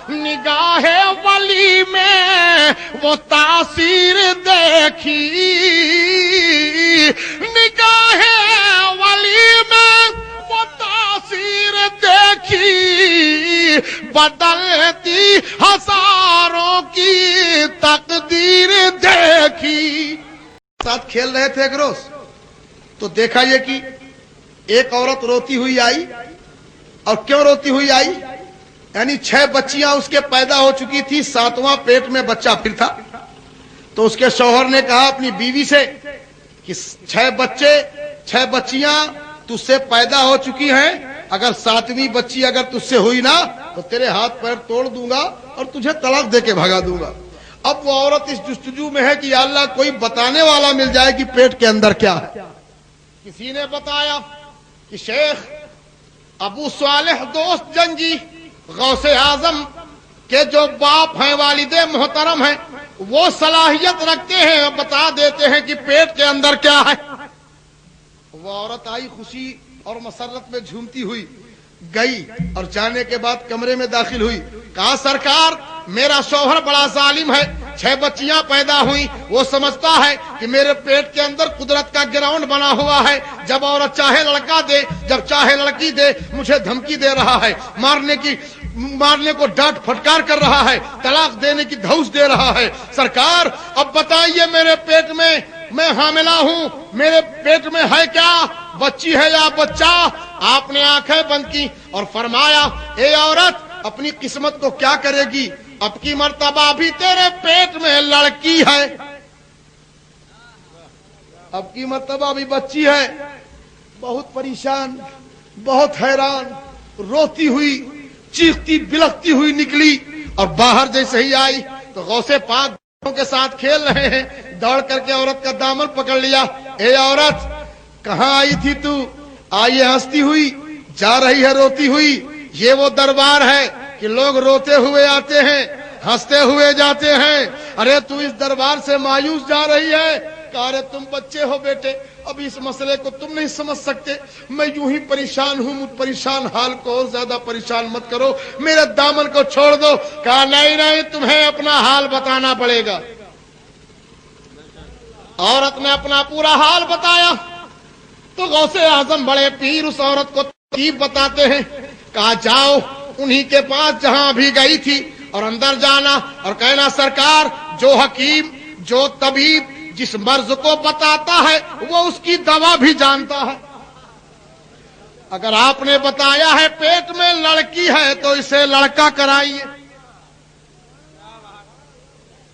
نگاہ ولی میں وہ تاثیر دیکھی، نگاہ ولی میں وہ تاثیر دیکھی، بدلتی ہزاروں کی تقدیر دیکھی۔ ساتھ کھیل رہے تھے ایک روز تو دیکھا یہ کہ ایک عورت روتی ہوئی آئی، اور کیوں روتی ہوئی آئی؟ یعنی 6 بچیاں اس کے پیدا ہو چکی تھی، 7واں پیٹ میں بچہ پھر تھا۔ تو اس کے شوہر نے کہا اپنی بیوی سے کہ 6 بچیاں تجھ سے پیدا ہو چکی ہیں، اگر 7ویں بچی اگر تجھ سے ہوئی نا تو تیرے ہاتھ پیر توڑ دوں گا اور تجھے طلاق دے کے بھگا دوں گا۔ اب وہ عورت اس جستجو میں ہے کہ یا اللہ کوئی بتانے والا مل جائے کہ پیٹ کے اندر کیا ہے۔ کسی نے بتایا کہ شیخ ابو صالح دوست جنگی غوث اعظم کے جو باپ ہیں، والد محترم ہیں، وہ صلاحیت رکھتے ہیں، بتا دیتے ہیں کہ پیٹ کے اندر کیا ہے۔ وہ عورت آئی خوشی اور مسرت میں جھومتی ہوئی، گئی اور جانے کے بعد کمرے میں داخل ہوئی، کہا سرکار میرا شوہر بڑا ظالم ہے، 6 بچیاں پیدا ہوئی، وہ سمجھتا ہے کہ میرے پیٹ کے اندر قدرت کا گراؤنڈ بنا ہوا ہے، جب عورت چاہے لڑکا دے، جب چاہے لڑکی دے، مجھے دھمکی دے رہا ہے، مارنے کو ڈانٹ پھٹکار کر رہا ہے، طلاق دینے کی دھوس دے رہا ہے۔ سرکار اب بتائیے میرے پیٹ میں حاملہ ہوں، میرے پیٹ میں ہے کیا، بچی ہے یا بچہ؟ آپ نے آنکھیں بند کی اور فرمایا اے عورت اپنی قسمت کو کیا کرے گی، اب کی مرتبہ بھی تیرے پیٹ میں لڑکی ہے، اب کی مرتبہ بھی بچی ہے۔ بہت پریشان، بہت حیران، روتی ہوئی چیختی بلکتی ہوئی نکلی، اور باہر جیسے ہی آئی تو غوث پاک کے ساتھ کھیل رہے ہیں، دوڑ کر کے عورت کا دامن پکڑ لیا۔ اے عورت کہاں آئی تھی تو؟ آئیے ہنستی ہوئی جا رہی ہے روتی ہوئی۔ یہ وہ دربار ہے کہ لوگ روتے ہوئے آتے ہیں، ہنستے ہوئے جاتے ہیں۔ ارے تو اس دربار سے مایوس جا رہی ہے؟ کہا ارے تم بچے ہو بیٹے، اب اس مسئلے کو تم نہیں سمجھ سکتے، میں یوں ہی پریشان ہوں، مجھ پریشان حال کو اور زیادہ پریشان مت کرو، میرے دامن کو چھوڑ دو۔ کہا نہیں تمہیں اپنا حال بتانا پڑے گا۔ عورت نے اپنا پورا حال بتایا تو غوث اعظم بڑے پیر اس عورت کو ترتیب بتاتے ہیں، کہا جاؤ انہی کے پاس جہاں ابھی گئی تھی اور اندر جانا اور کہنا سرکار جو حکیم جو طبیب جس مرض کو بتاتا ہے وہ اس کی دوا بھی جانتا ہے، اگر آپ نے بتایا ہے پیٹ میں لڑکی ہے تو اسے لڑکا کرائیے۔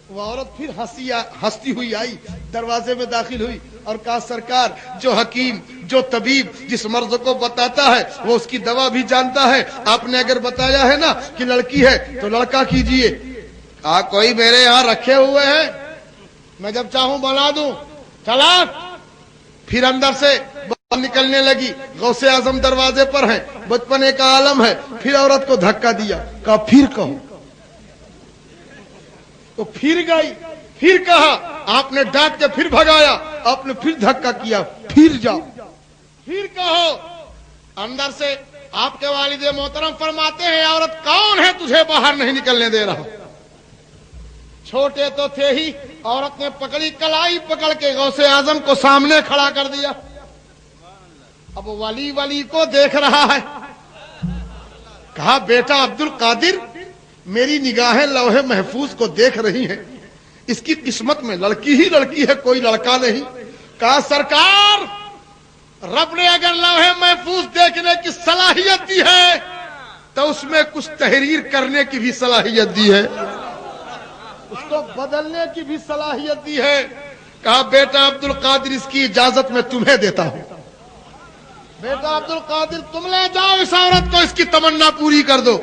وہ عورت پھر ہنستی ہوئی آئی، دروازے میں داخل ہوئی اور کہا سرکار جو حکیم جو طبیب جس مرض کو بتاتا ہے وہ اس کی دوا بھی جانتا ہے، آپ نے اگر بتایا ہے نا کہ لڑکی ہے تو لڑکا کیجئے۔ کہا کوئی میرے یہاں رکھے ہوئے ہیں، میں جب چاہوں بنا دوں، چلا۔ پھر اندر سے باہر نکلنے لگی، غوث اعظم دروازے پر ہیں، بچپنے کا عالم ہے، پھر عورت کو دھکا دیا، کہا پھر کہو، تو پھر گئی، پھر کہا، آپ نے ڈانٹ کے پھر بھگایا، آپ نے پھر دھکا کیا، پھر جاؤ، پھر کہو۔ اندر سے آپ کے والد محترم فرماتے ہیں عورت کون ہے تجھے باہر نہیں نکلنے دے رہا؟ چھوٹے تو تھے ہی، عورت نے پکڑی کلائی پکڑ کے غوث اعظم کو سامنے کھڑا کر دیا۔ اب ولی کو دیکھ رہا ہے، کہا بیٹا عبد القادر میری نگاہیں لوح محفوظ کو دیکھ رہی ہیں، اس کی قسمت میں لڑکی ہی لڑکی ہے، کوئی لڑکا نہیں۔ کہا سرکار رب نے اگر لوح محفوظ دیکھنے کی صلاحیت دی ہے تو اس میں کچھ تحریر کرنے کی بھی صلاحیت دی ہے، اس کو بدلنے کی بھی صلاحیت دی ہے۔ کہا بیٹا عبد القادر اس کی اجازت میں تمہیں دیتا ہوں، بیٹا عبد القادر تم لے جاؤ اس عورت کو، اس کی تمنا پوری کر دو۔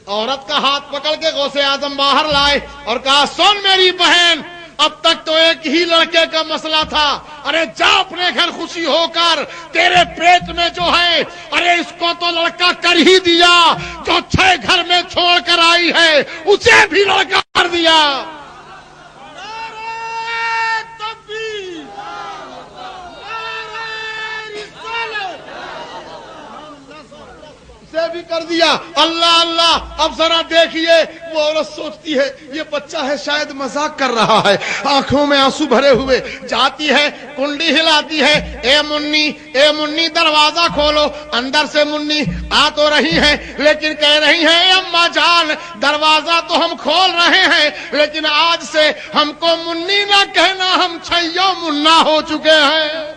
عورت کا ہاتھ پکڑ کے غوث اعظم باہر لائے اور کہا سن میری بہن، اب تک تو ایک ہی لڑکے کا مسئلہ تھا، ارے جا اپنے گھر خوشی ہو کر، تیرے پیٹ میں جو ہے ارے اس کو تو لڑکا کر ہی دیا، جو 6 گھر میں چھوڑ کر آئی ہے اسے بھی لڑکا کر دیا۔ اسے بھی کر دیا. اللہ اللہ. اب ذرا دیکھیے وہ عورت سوچتی ہے یہ بچہ ہے شاید مذاق کر رہا ہے, آنکھوں میں آنسو بھرے ہوئے جاتی ہے, کنڈی ہلاتی ہے, اے منی دروازہ کھولو. اندر سے منی آ تو رہی ہے لیکن کہہ رہی ہے اماں جان دروازہ تو ہم کھول رہے ہیں لیکن آج سے ہم کو منی نہ کہنا, ہم چھیو منا ہو چکے ہیں.